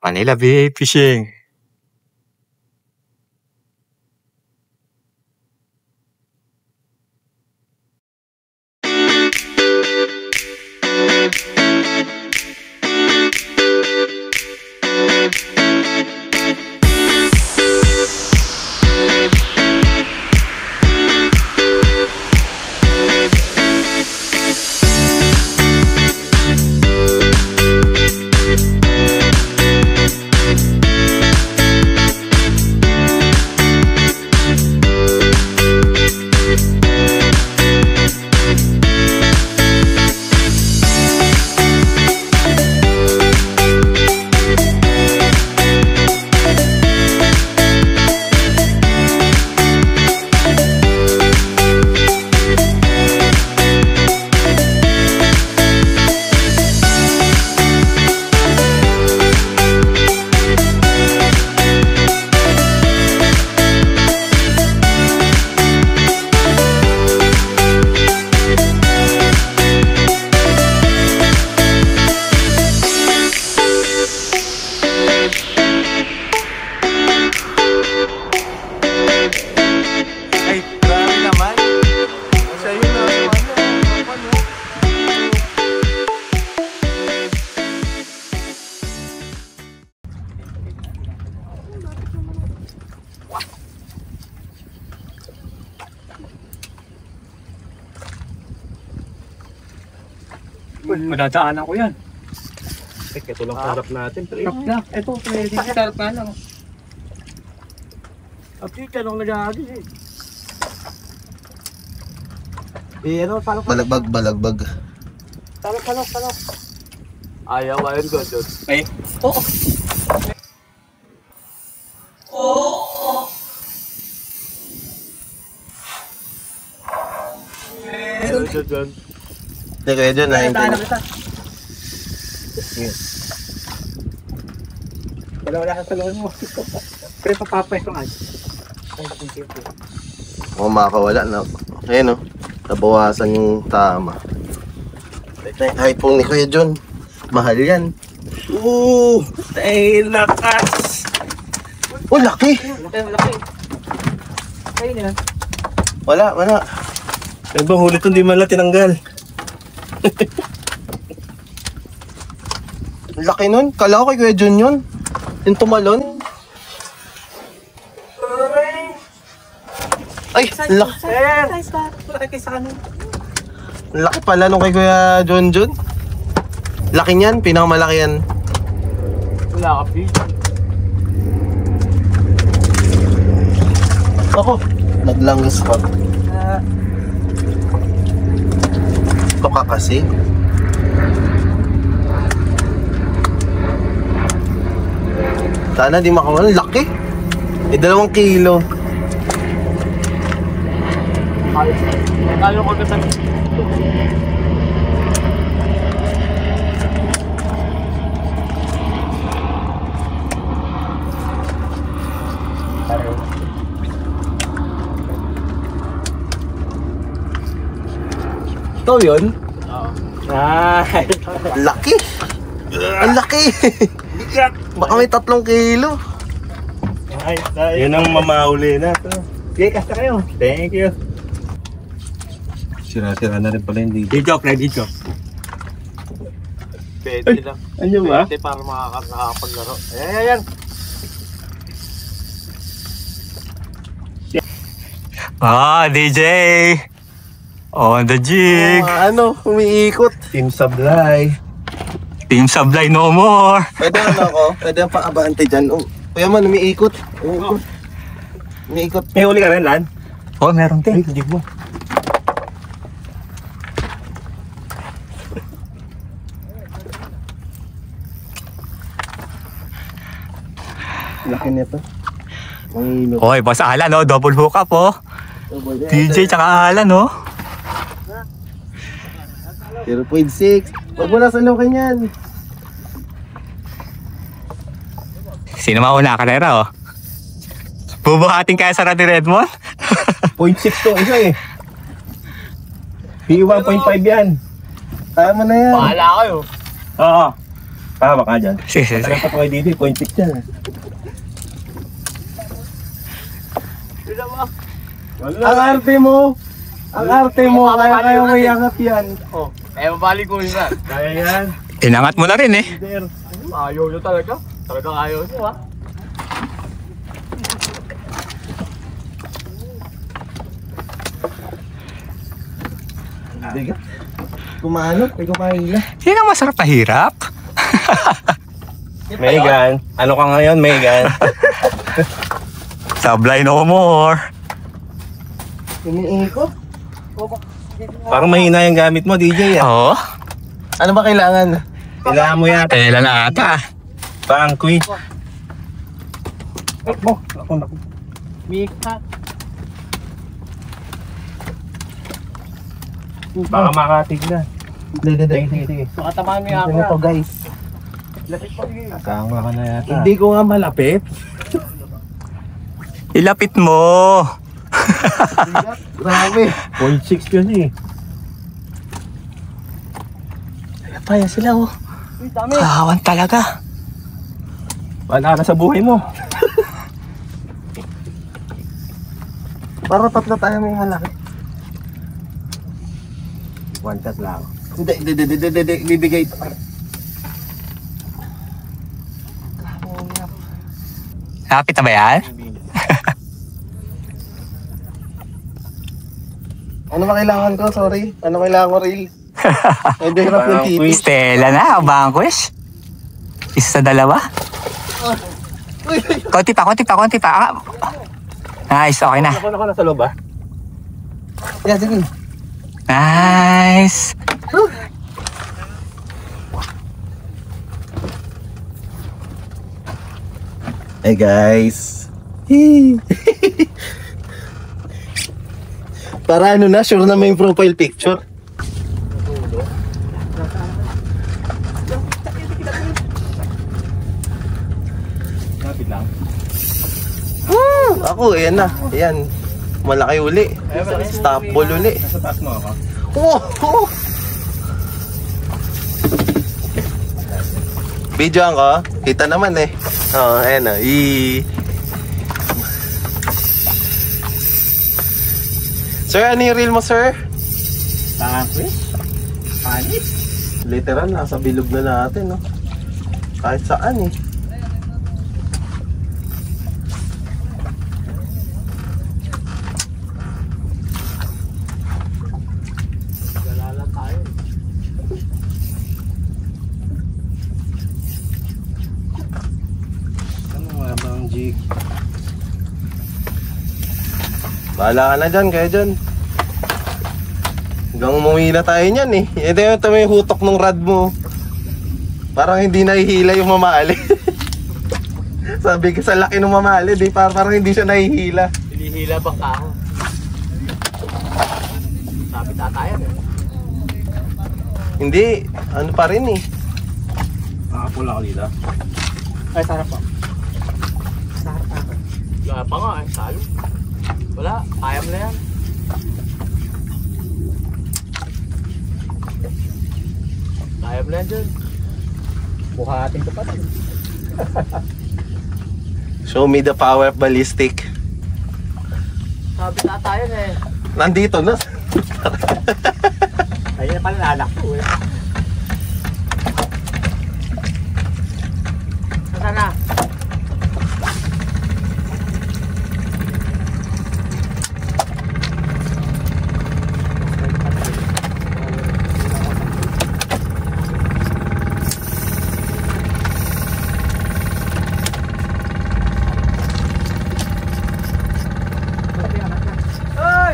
Manila Bay Fishing. Madadaanan ko yan. Ito lang harap natin. Sarap na. Ito, pwede. Sarap na lang. Abi, tanong nag-aagis eh. Ano, palok. Balagbag. Palok. Ayaw, ayun ko, Dod. Ay, oo. Dod. Hindi kayo dyan, Madadaanan kita. Wala ka sa loob mo. Pero papapay ito nga. Mukhang makakawala na. Ayun o, nabawasan yung tama. Ay pong ni Kuya John. Mahal yan. Ay, lakas! Oh, laki! Malaki. Kayo nila. Wala. Yan bang huli ito, hindi man lang tinanggal. Laki nun. Kala ko kay Kuya John yun. Yung tumalon. Ay, laki. Laki pala nung kay Kuya John. Laki niyan, pinakamalaki yan. Wala ka, Pi. Ako, naglangis pa. Ito ka kasi. Sana di makawalan. Laki. 2 kilo. Ayaw ko na Ito yun? Oo. Ay! Laki! Ang laki! Baka may 3 kilo. Yan ang mamahuli na. Okay, kasta kayo. Thank you. Sira-sira na rin pala yung dito. Dito. Pwede lang. Ano ba? Pwede para makakapaglaro. Ayan. DJ! On the jig! Umiikot. Team Sablay. Team Sablay no more! Pwede ako? Pwede ang pang-abante dyan. Kuya man, umiikot. Umiikot. May huli ka rin, Lan? Oh, meron din. Hindi mo. Laki nito. Ang ilo. Oy, Boss Alan, oh, double hook up, oh. DJ tsaka Alan, oh. 0.6. Huwag mo na salukin yan. Sino mauna karera, oh? Bubuhatin kaya sa Randy Redmond? 0.6 to isa eh. P 1.5 yan. Kaya mo na yan. Bahala kayo. Oo. Tama ka dyan. Sige, sige, sige. Talagang pa kayo dito, 0.6 yan. Ang arte mo! Ang arte mo! Kaya may angat yan. mabalik ko yun na. Kaya yan. Inangat mo na rin eh. Leader. Ayaw nyo talaga. Talagang ayaw nyo ha. Bigat. Kumanot, may kumahila. Yan ang masarap na hirap. Megan, ano ka ngayon, Megan? Sablay no more. Iniikot. Parang mahina yung gamit mo, DJ. Oo. Ano ba kailangan? Kailangan mo yata. Tela na ata. Pang quiz. Ako. Mika. Baka makatig na. Sige. Makatamaan mo yung ako. Ano to, guys? Lapit pa sige. Nakanga ka na yata. Hindi ko nga malapit. Ilapit mo. Grabe. 0.6 kasi. Paya sila oh. Uy, dami. Kahawan talaga. Wala na sa buhay mo. Para tatlo tayo may malaki. One shot lang. Hindi. Bibigay ito. Lapit na ba yan? Ano ba kailangan ko? Sorry. Ano kailangan ko, Reel? Medyo hirap ng titi. Stella na, o Vanquish? Isa sa dalawa? Konti pa. Ah. Nice, okay na. Ako nasa loob ah. Yeah, sige. Nice. Hey guys. Para ano na, sure na may profile picture. Lapit lang. Ako, ayan na. Ayan. Malaki uli. Stop ball uli. Nasa taas mo ako. Oh! Video ko. Kita naman eh. Oh, ayan na. Sir, ano yung reel mo, sir? Vanquish? Panis? Literal, nasa bilog na natin, no? Kahit saan eh. Galala tayo. Ano nga bang jig? Bahala ka na dyan, kaya dyan. Hanggang umuwi na tayo niyan eh. Ito yung hutok ng rad mo. Parang hindi nahihila yung mamali. Sabi ko sa laki ng mamali, di, parang hindi siya nahihila. Hilihila bang ako? Sabi tatayan eh. Hindi, ano pa rin eh. Nakapula ko dito. Ay, sarap pa. Sarap pa. Wala pa nga eh, salo. Wala, kaya mo na yan. Kaya mo na yan dyan. Buhatin ko pa rin. Show me the power of ballistic. Sabi tatayan eh. Nandito na. Ayun na pala anak ko eh. Nasaan na?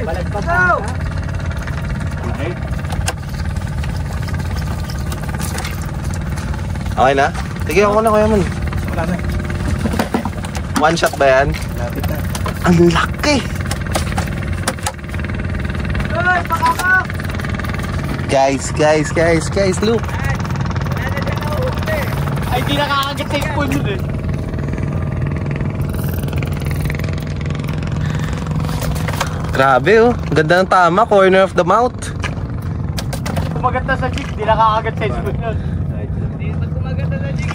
Balik pa ka. Okay na? Sige, ako na kuya man. Wala na. One shot ba yan? Lapit na. Ang laki! Guys, look! Ay, di nakakagat sa ipon yun eh. Grabe oh, ganda ng tama, corner of the mouth. Kumagat na sa jeep, di nakakagat sa ipon yun. Pag kumagat na sa jeep.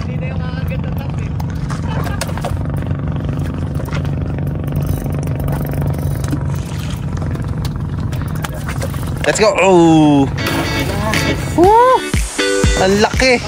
Let's go! Oh! Woo! Ang laki!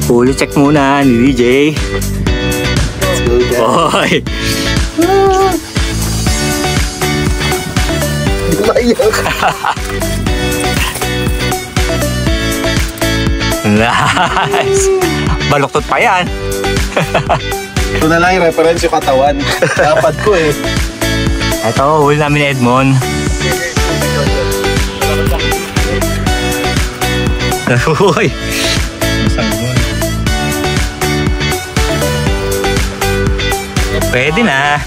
Huli check muna ni DJ. Let's go, guys. Hoy! Hindi ko maiyak. Nice! Baluktot pa yan. Ito na lang yung reference yung katawan. Dapat ko eh. Ito, huli namin ni Edmond. Uy! Pwede na.